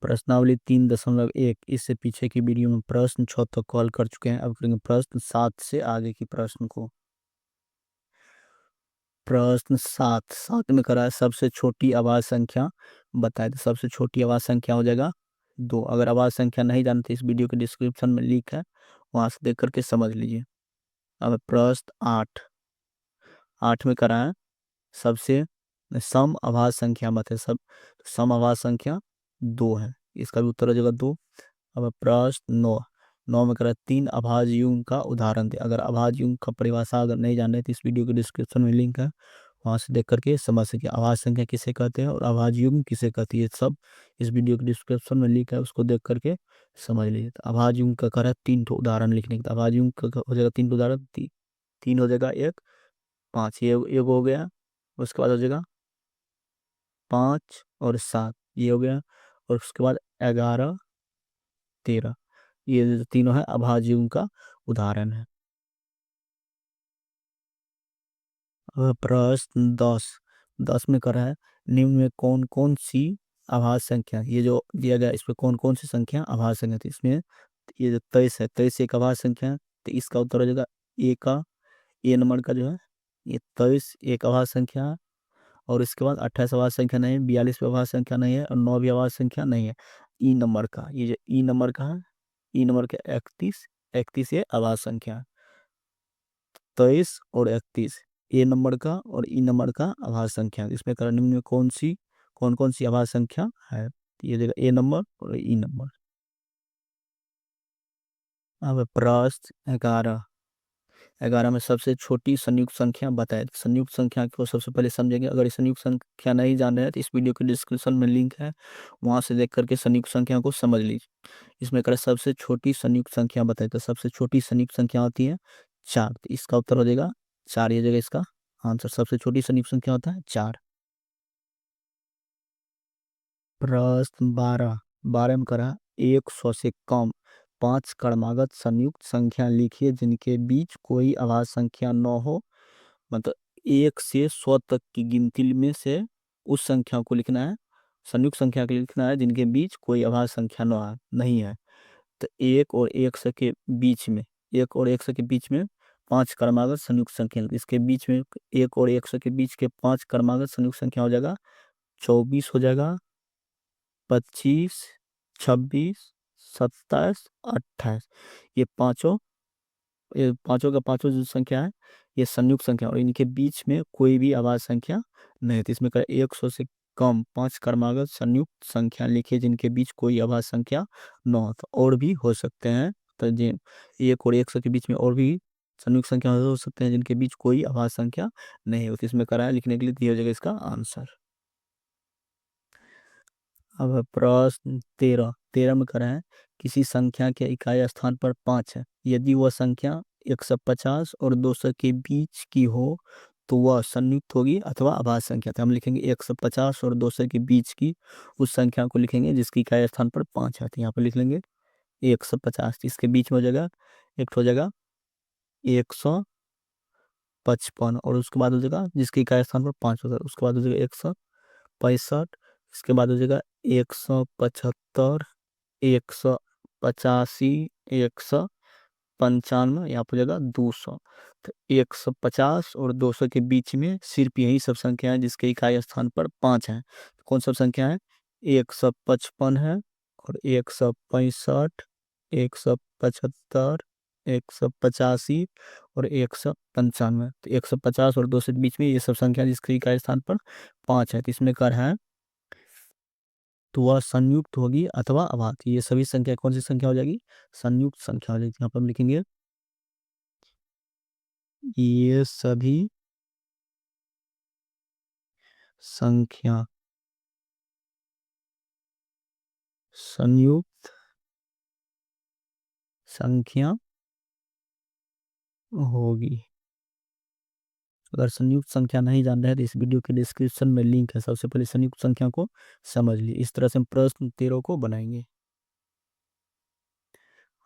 प्रश्नावली 3.1 इससे पीछे की वीडियो में प्रश्न 6 तक कॉल कर चुके हैं। अब करेंगे प्रश्न 7 से आगे की प्रश्न को। प्रश्न 7 में करा है सबसे छोटी आवाज संख्या बताए। तो सबसे छोटी आवाज संख्या हो जाएगा 2। अगर आवाज संख्या नहीं जानते इस वीडियो के डिस्क्रिप्शन में लिंक है, वहां से देख करके समझ लीजिए। अब प्रश्न 8 में करा है सबसे सम आवाज संख्या बताए। सब सम आवाज संख्या 2 है, इसका भी उत्तर हो जाएगा 2। अब प्रश्न 9 में करा 3 आभाज युग्म का उदाहरण दे। अगर आभाज युग्म का परिभाषा अगर नहीं जान रहे तो इस वीडियो के डिस्क्रिप्शन में लिंक है, वहां से देख करके समझ सके आवाज संख्या किसे कहते हैं और आवाज युग्म किसे कहती है। सब इस वीडियो के डिस्क्रिप्शन में लिंक है, उसको देख करके समझ लीजिए। तो आवाज युग्म का करा 3 ठो उदाहरण लिखने का। आवाज युग्म का हो जाएगा 3 उदाहरण, 3 हो जाएगा 1 5, ये एक हो गया। उसके बाद हो जाएगा 5 और 7, ये हो गया। और उसके बाद 11 13, ये जो तीनों है अभाज्य युग्म का उदाहरण है। अब प्रश्न 10 में करा है निम्न में कौन कौन सी अभाज्य संख्या, ये जो दिया गया इसमें कौन कौन सी संख्या अभाज्य संख्या थी। इसमें ये जो 23 है, 23 एक अभाज्य संख्या है, तो इसका उत्तर हो जाएगा ए का, ए नंबर का जो है ये 23 एक अभाज्य संख्या है। और इसके बाद 28 अभाज्य संख्या नहीं है, 42 भी अभाज्य संख्या नहीं है और 9 भी अभाज्य संख्या नहीं है। ई नंबर का, ये जो ई नंबर का है, ई नंबर का 31, 31 ये अभाज्य संख्या है। 23 और 31 ए नंबर का और ई नंबर का आभाज्य संख्या है। इसमें निम्न में कौन कौन सी आभाज्य संख्या है, तो ये देगा ए नंबर और ई नंबर। अब प्रश्न 11 में सबसे छोटी संयुक्त संख्या बताए। तो संयुक्त संख्या को सबसे पहले समझेंगे। अगर संयुक्त संख्या नहीं जान रहे हैं तो इस वीडियो के डिस्क्रिप्शन में लिंक है, वहां से देख करके संयुक्त संख्या को समझ लीजिए। इसमें करें सबसे छोटी संयुक्त संख्या बताए। तो सबसे छोटी संयुक्त संख्या होती है 4, तो इसका उत्तर हो जाएगा 4, ये जगह इसका आंसर। सबसे छोटी संयुक्त संख्या होता है 4। प्रश्न 12 में करा 100 से कम 5 क्रमागत संयुक्त संख्या लिखिए जिनके बीच कोई अभाज्य संख्या न हो। मतलब 1 से 100 तक की गिनती में से उस संख्या को लिखना है, संयुक्त संख्या को लिखना है जिनके बीच कोई अभाज्य संख्या नहीं है। तो 1 और 100 के बीच में, 1 और 100 के बीच में 5 क्रमागत संयुक्त संख्या, इसके बीच में 1 और 100 के बीच के 5 क्रमागत संयुक्त संख्या हो जाएगा 24 हो जाएगा, 25, 26, 27, 28। ये पांचों का पांचों जो संख्या है ये संयुक्त संख्या और इनके बीच में कोई भी अभाज्य संख्या नहीं थी। इसमें 100 से कम 5 क्रमागत संयुक्त संख्या लिखिए जिनके बीच कोई अभाज्य संख्या न हो। तो और भी हो सकते हैं, तो जिन 1 और 100 के बीच में और भी संयुक्त संख्या हो सकते हैं जिनके बीच कोई अभाज्य संख्या नहीं होती। इसमें कराया लिखने के लिए दिया जाएगा इसका आंसर। अब प्रश्न 13 में करा है किसी संख्या के इकाई स्थान पर 5 है, यदि वह संख्या 150 और 200 के बीच की हो तो वह संयुक्त होगी अथवा अभाज्य संख्या। तो हम लिखेंगे 150 और 200 के बीच की उस संख्या को लिखेंगे जिसकी इकाई स्थान पर 5 है। तो यहाँ पर लिख लेंगे 150, इसके बीच में हो जाएगा एक हो जाएगा 155 और उसके बाद हो जाएगा जिसकी इकाई स्थान पर 5 होगा, उसके बाद हो जाएगा 165, इसके बाद हो जाएगा 175, 185, 195, यहाँ पर जाएगा 200। तो 150 और 200 के बीच में सिर्फ यही सब संख्या है जिसके इकाई स्थान पर 5 है। कौन सब संख्या है? 155 है और 165, 175, 185 और 195। तो 150 और 200 के बीच में ये सब संख्या जिसके इकाई स्थान पर 5 है, तो इसमें कर है तो वह संयुक्त होगी अथवा अभाज्य। ये सभी संख्या कौन सी संख्या हो जाएगी? संयुक्त संख्या हो जाएगी। यहाँ पर हम लिखेंगे ये सभी संख्या संयुक्त संख्या होगी। अगर संयुक्त संख्या नहीं जान रहे तो इस वीडियो के डिस्क्रिप्शन में लिंक है, सबसे पहले संयुक्त संख्या को समझ लिए। इस तरह से हम प्रश्न 13 को बनाएंगे।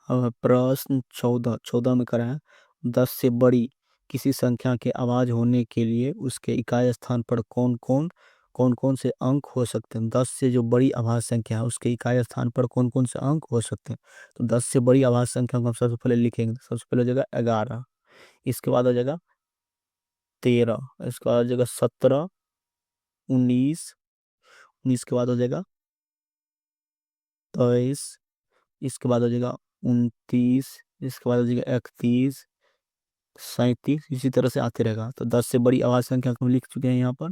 अब प्रश्न 14 में करा है 10 से बड़ी किसी संख्या के आवाज होने के लिए उसके इकाई स्थान पर कौन कौन कौन कौन से अंक हो सकते हैं। 10 से जो बड़ी अभाज्य संख्या है उसके इकाई स्थान पर कौन कौन से अंक हो सकते हैं। तो 10 से बड़ी अभाज्य संख्या को हम सबसे पहले लिखेंगे। सबसे पहले हो जाएगा 11, इसके बाद हो जाएगा 13, इसके बाद हो जाएगा 17, 19, 19 के बाद हो जाएगा 23, इसके बाद हो जाएगा 29, इसके बाद हो जाएगा 31, 37, इसी तरह से आते रहेगा। तो 10 से बड़ी अभाज्य संख्या को हम लिख चुके हैं यहाँ पर।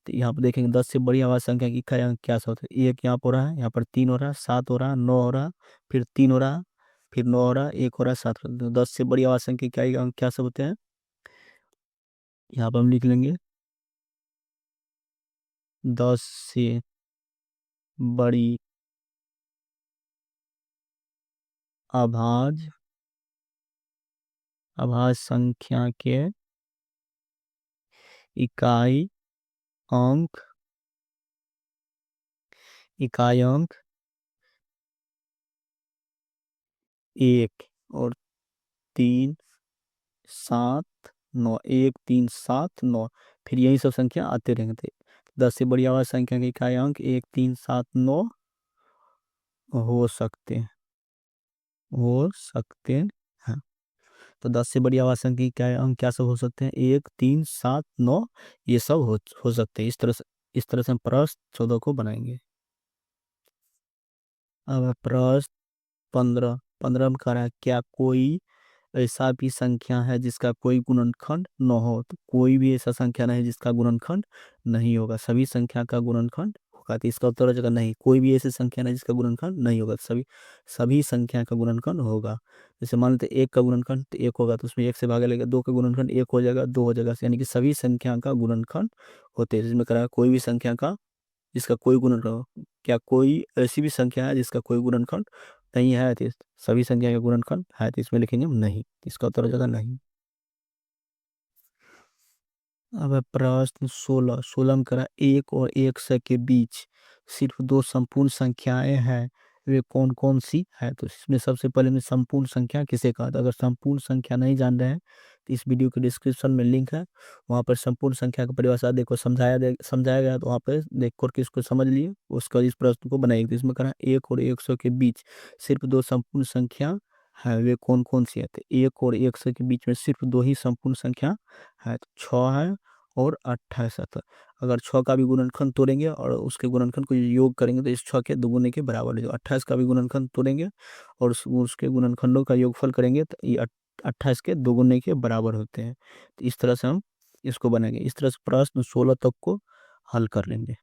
तो यहाँ पर देखेंगे 10 से बड़ी अभाज्य संख्या की इकाई अंक क्या सब होता है। एक यहाँ पर हो रहा है, यहाँ पर 3 हो रहा है, 7 हो रहा है, 9 हो रहा है, फिर 3 हो रहा है, फिर 9 हो रहा है, 1 हो रहा है, 7 हो रहा है। तो 10 से बड़ी अभाज्य संख्या की इकाई अंक क्या सब होते हैं, यहाँ पर हम लिख लेंगे 10 से बड़ी अभाज्य संख्या के इकाई अंक, इकाई अंक 1 और 3, 7, 9, 1, 3, 7, 9, फिर यही सब संख्या आते रहेंगे। तो 10 से बड़ी अभाज्य संख्या के इकाई अंक 1, 3, 7, 9 हो सकते हैं, हो सकते हैं। तो 10 से बड़ी अभाज्य संख्या के इकाई अंक क्या सब हो सकते हैं, 1, 3, 7, 9, ये सब हो सकते हैं। इस तरह से हम प्रश्न 14 को बनाएंगे। अब प्रश्न 15, 15 में कह रहा है क्या कोई ऐसा भी संख्या है जिसका कोई गुणनखंड न हो। तो कोई भी ऐसा संख्या नहीं जिसका गुणनखंड नहीं होगा, सभी संख्या का गुणनखंड होगा। तो इसका उत्तर हो जाएगा नहीं। कोई भी ऐसी संख्या नहीं जिसका गुणनखंड नहीं होगा, सभी संख्या का गुणनखंड होगा। जैसे मान लेते 1 का गुणनखंड तो 1 होगा, तो उसमें 1 से भागा लेगा, 2 का गुणनखंड 1 हो जाएगा, 2 हो जाएगा। यानी कि सभी संख्या का गुणनखंड होते हैं। जिसमें करा कोई भी संख्या का जिसका कोई गुणनखंड, क्या कोई ऐसी भी संख्या है जिसका कोई गुणनखंड नहीं है। तो सभी संख्या का गुणनखंड है, तो इसमें लिखेंगे हम नहीं। इसका उत्तर हो जाएगा नहीं। अब है प्रश्न 16, 16 में करा 1 और 100 के बीच सिर्फ दो संपूर्ण संख्याएं हैं, वे कौन कौन सी है। तो इसमें सबसे पहले में संपूर्ण संख्या किसे कहा था। अगर संपूर्ण संख्या नहीं जान रहे हैं तो इस वीडियो के डिस्क्रिप्शन में लिंक है, वहाँ पर संपूर्ण संख्या का परिभाषा देखो समझाया गया, तो वहाँ पर देख कर इसको समझ लिए, उसका इस प्रश्न को बनाएगी। तो इसमें करा 1 और 100 के बीच सिर्फ दो संपूर्ण संख्या है, वे कौन कौन सी है। तो 1 और 100 के बीच में सिर्फ दो ही संपूर्ण संख्या है, तो 6 है और 28 आता। अगर 6 का भी गुणनखंड तोड़ेंगे और उसके गुणनखंड को योग करेंगे तो इस 6 के दुगुने के बराबर है। 28 का भी गुणनखंड तोड़ेंगे और उसके गुणनखंडों का योगफल करेंगे तो ये 28 के दुगुने के बराबर होते हैं। तो इस तरह से हम इसको बनाएंगे। इस तरह से प्रश्न 16 तक को हल कर लेंगे।